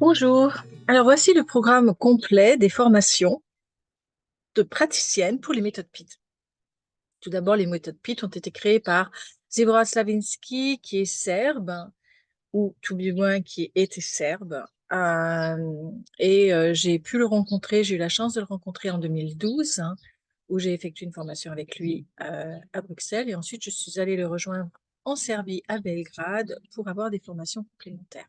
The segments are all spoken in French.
Bonjour. Alors voici le programme complet des formations de praticiennes pour les méthodes PIT. Tout d'abord, les méthodes PIT ont été créées par Zebra Slavinsky, qui est serbe, ou tout du moins qui était serbe. J'ai pu le rencontrer, j'ai eu la chance de le rencontrer en 2012, où j'ai effectué une formation avec lui à Bruxelles. Et ensuite, je suis allée le rejoindre en Serbie, à Belgrade, pour avoir des formations complémentaires.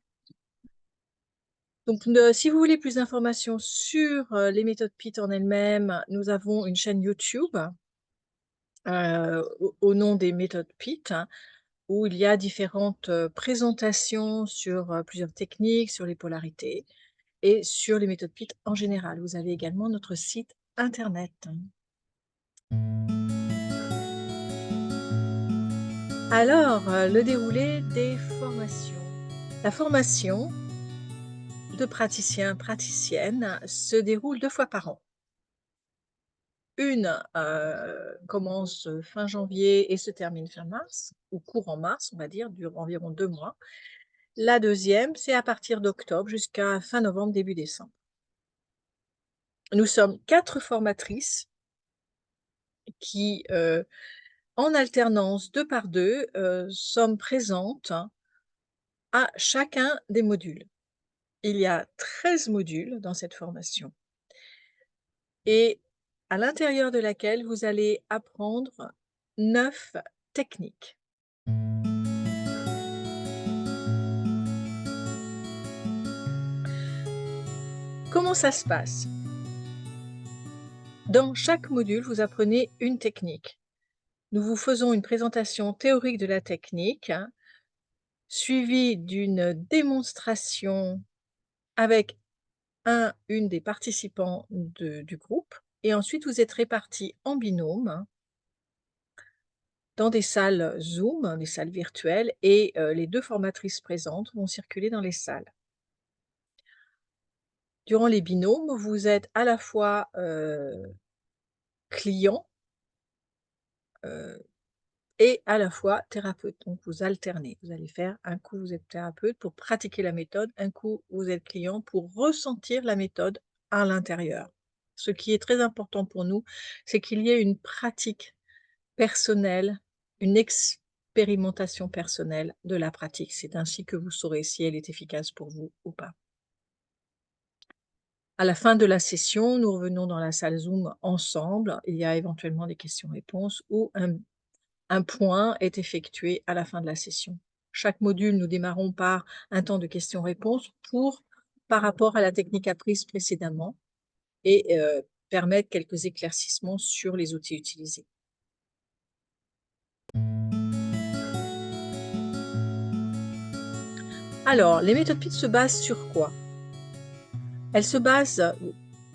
Donc, si vous voulez plus d'informations sur les méthodes PIT en elles-mêmes, nous avons une chaîne YouTube au nom des méthodes PIT, où il y a différentes présentations sur plusieurs techniques, sur les polarités et sur les méthodes PIT en général. Vous avez également notre site internet. Alors, le déroulé des formations. La formation de praticiens-praticiennes se déroule 2 fois par an. Une commence fin janvier et se termine fin mars, ou courant mars, on va dire, dure environ 2 mois. La deuxième, c'est à partir d'octobre jusqu'à fin novembre, début décembre. Nous sommes 4 formatrices qui, en alternance 2 par 2, sommes présentes à chacun des modules. Il y a 13 modules dans cette formation et à l'intérieur de laquelle vous allez apprendre 9 techniques. Comment ça se passe? Dans chaque module, vous apprenez une technique. Nous vous faisons une présentation théorique de la technique, suivie d'une démonstration avec une des participants du groupe. Et ensuite, vous êtes répartis en binôme dans des salles Zoom, des salles virtuelles, et les 2 formatrices présentes vont circuler dans les salles. Durant les binômes, vous êtes à la fois client et à la fois thérapeute. Donc, vous alternez. Vous allez faire un coup, vous êtes thérapeute pour pratiquer la méthode, un coup, vous êtes client pour ressentir la méthode à l'intérieur. Ce qui est très important pour nous, c'est qu'il y ait une pratique personnelle, une expérimentation personnelle de la pratique. C'est ainsi que vous saurez si elle est efficace pour vous ou pas. À la fin de la session, nous revenons dans la salle Zoom ensemble. Il y a éventuellement des questions-réponses ou un point est effectué à la fin de la session. Chaque module, nous démarrons par un temps de questions-réponses par rapport à la technique apprise précédemment et permettre quelques éclaircissements sur les outils utilisés. Alors, les méthodes PIT se basent sur quoi? Elles se basent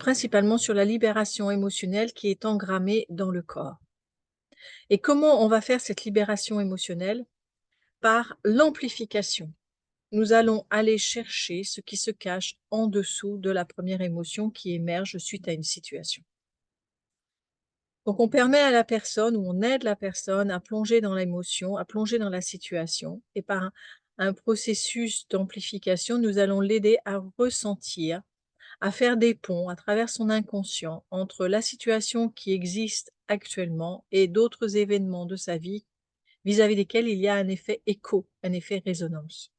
principalement sur la libération émotionnelle qui est engrammée dans le corps. Et comment on va faire cette libération émotionnelle? Par l'amplification. Nous allons aller chercher ce qui se cache en dessous de la première émotion qui émerge suite à une situation. Donc, on permet à la personne ou on aide la personne à plonger dans l'émotion, à plonger dans la situation et par un processus d'amplification, nous allons l'aider à ressentir, à faire des ponts à travers son inconscient entre la situation qui existe actuellement et d'autres événements de sa vie vis-à-vis desquels il y a un effet écho, un effet résonance.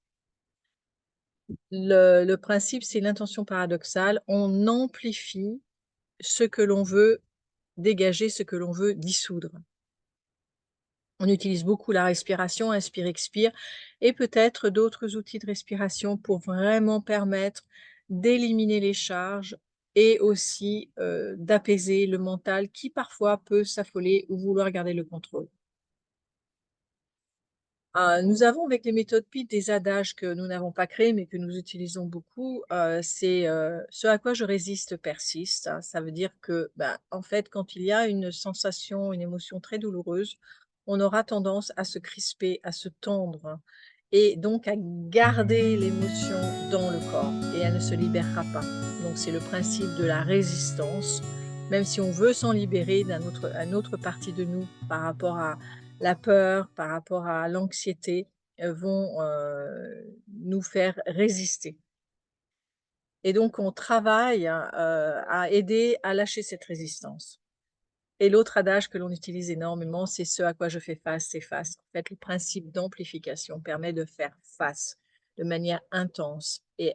Le principe, c'est l'intention paradoxale. On amplifie ce que l'on veut dégager, ce que l'on veut dissoudre. On utilise beaucoup la respiration, inspire, expire, et peut-être d'autres outils de respiration pour vraiment permettre d'éliminer les charges et aussi d'apaiser le mental qui parfois peut s'affoler ou vouloir garder le contrôle. Nous avons avec les méthodes PIT des adages que nous n'avons pas créés, mais que nous utilisons beaucoup. C'est ce à quoi je résiste persiste. Ça veut dire que, en fait, quand il y a une sensation, une émotion très douloureuse, on aura tendance à se crisper, à se tendre et donc à garder l'émotion dans le corps et elle ne se libérera pas. Donc c'est le principe de la résistance. Même si on veut s'en libérer d'une autre partie de nous par rapport à la peur, par rapport à l'anxiété, vont nous faire résister. et donc on travaille, à aider à lâcher cette résistance. Et l'autre adage que l'on utilise énormément, c'est: «Ce à quoi je fais face, c'est face». En fait, le principe d'amplification permet de faire face de manière intense et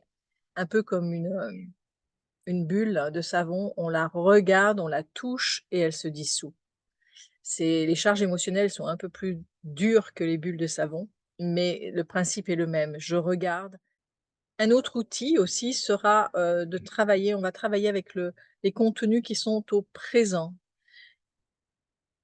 un peu comme une bulle de savon, on la regarde, on la touche et elle se dissout. C'est les charges émotionnelles sont un peu plus dures que les bulles de savon, mais le principe est le même. Je regarde. Un autre outil aussi sera, de travailler on va travailler avec les contenus qui sont au présent.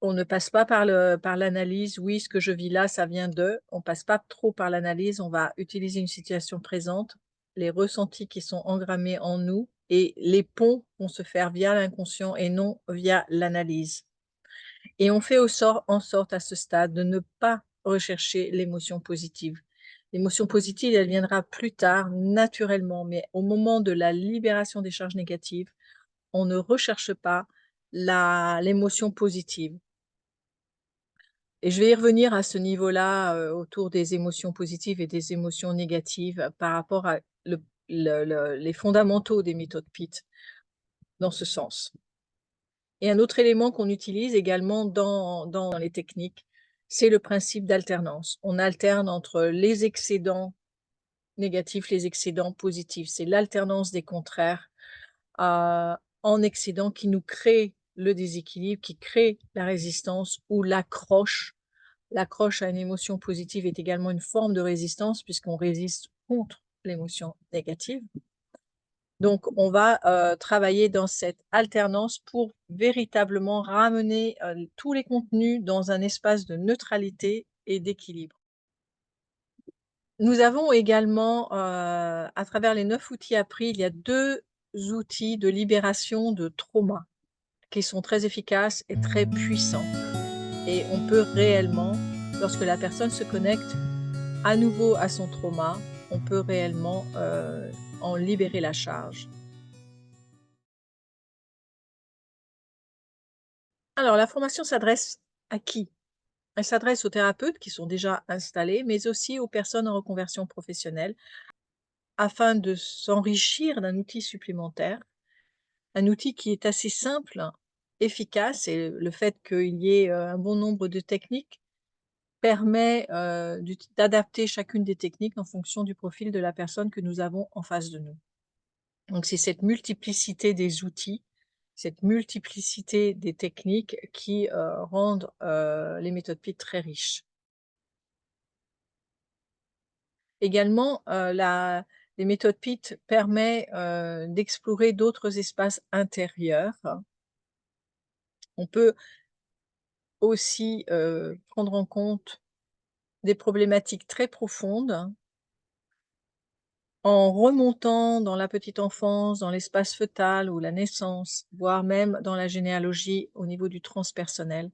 On ne passe pas par l'analyse: «Oui, ce que je vis là, ça vient de». On passe pas trop par l'analyse, on va utiliser une situation présente, les ressentis qui sont engrammés en nous et les ponts vont se faire via l'inconscient et non via l'analyse. Et on fait en sorte à ce stade de ne pas rechercher l'émotion positive. L'émotion positive, elle viendra plus tard, naturellement, mais au moment de la libération des charges négatives, on ne recherche pas l'émotion positive. Et je vais y revenir à ce niveau-là, autour des émotions positives et des émotions négatives par rapport à les fondamentaux des méthodes PIT dans ce sens. Et un autre élément qu'on utilise également dans les techniques, c'est le principe d'alternance. On alterne entre les excédents négatifs, les excédents positifs. C'est l'alternance des contraires, en excédent qui nous crée le déséquilibre, qui crée la résistance ou l'accroche. L'accroche à une émotion positive est également une forme de résistance puisqu'on résiste contre l'émotion négative. Donc on va, travailler dans cette alternance pour véritablement ramener, tous les contenus dans un espace de neutralité et d'équilibre. Nous avons également, à travers les 9 outils appris, il y a 2 outils de libération de trauma qui sont très efficaces et très puissants et on peut réellement, lorsque la personne se connecte à nouveau à son trauma, on peut réellement, en libérer la charge. Alors la formation s'adresse à qui? Elle s'adresse aux thérapeutes qui sont déjà installés, mais aussi aux personnes en reconversion professionnelle, afin de s'enrichir d'un outil supplémentaire, un outil qui est assez simple, efficace et le fait qu'il y ait, un bon nombre de techniques permet, d'adapter chacune des techniques en fonction du profil de la personne que nous avons en face de nous. Donc c'est cette multiplicité des outils, cette multiplicité des techniques qui, rendent, les méthodes PIT très riches. Également, la les méthodes PIT permet, d'explorer d'autres espaces intérieurs. On peut aussi, prendre en compte des problématiques très profondes en remontant dans la petite enfance, dans l'espace fœtal ou la naissance, voire même dans la généalogie au niveau du transpersonnel.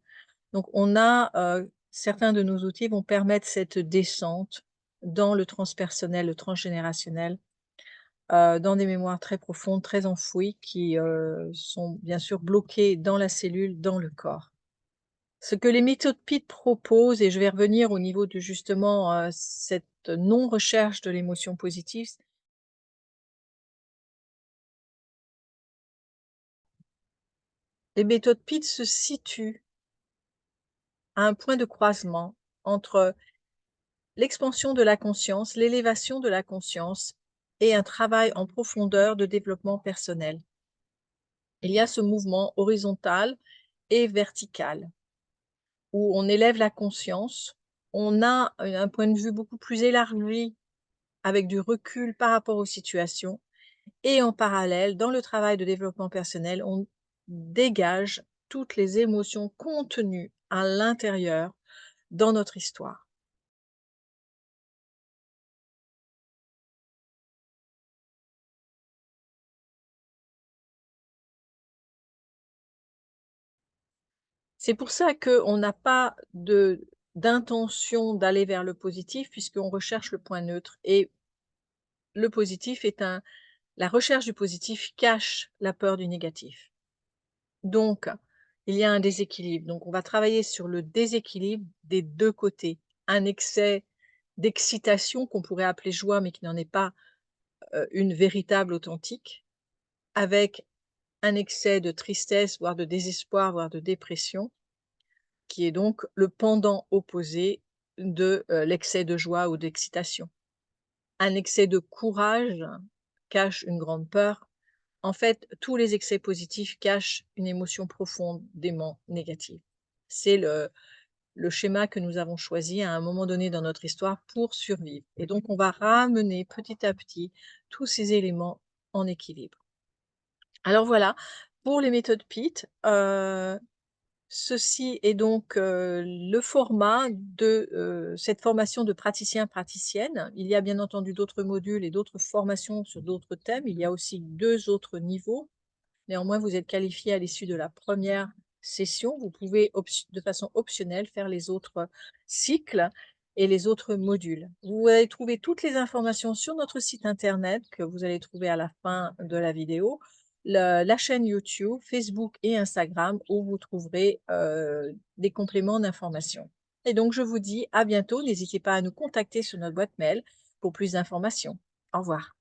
Donc on a, certains de nos outils vont permettre cette descente dans le transpersonnel, le transgénérationnel, dans des mémoires très profondes, très enfouies qui, sont bien sûr bloquées dans la cellule, dans le corps. Ce que les méthodes PIT proposent et je vais revenir au niveau de justement, cette non-recherche de l'émotion positive, les méthodes PIT se situent à un point de croisement entre l'expansion de la conscience, l'élévation de la conscience et un travail en profondeur de développement personnel. Il y a ce mouvement horizontal et vertical où on élève la conscience, on a un point de vue beaucoup plus élargi avec du recul par rapport aux situations et en parallèle, dans le travail de développement personnel, on dégage toutes les émotions contenues à l'intérieur dans notre histoire. C'est pour ça qu'on n'a pas d'intention d'aller vers le positif puisqu'on recherche le point neutre et le positif est un la recherche du positif cache la peur du négatif. Donc, il y a un déséquilibre. Donc on va travailler sur le déséquilibre des 2 côtés. Un excès d'excitation qu'on pourrait appeler joie, mais qui n'en est pas une véritable authentique, avec un excès de tristesse, voire de désespoir, voire de dépression, qui est donc le pendant opposé de, l'excès de joie ou d'excitation. Un excès de courage cache une grande peur. En fait, tous les excès positifs cachent une émotion profondément négative. C'est le schéma que nous avons choisi à un moment donné dans notre histoire pour survivre, et donc on va ramener petit à petit tous ces éléments en équilibre. Alors voilà, pour les méthodes PIT, ceci est donc, le format de, cette formation de praticien-praticienne. Il y a bien entendu d'autres modules et d'autres formations sur d'autres thèmes. Il y a aussi 2 autres niveaux. Néanmoins, vous êtes qualifié à l'issue de la première session. Vous pouvez de façon optionnelle faire les autres cycles et les autres modules. Vous allez trouver toutes les informations sur notre site internet que vous allez trouver à la fin de la vidéo, la chaîne YouTube, Facebook et Instagram où vous trouverez des compléments d'informations. Et donc, je vous dis à bientôt. N'hésitez pas à nous contacter sur notre boîte mail pour plus d'informations. Au revoir.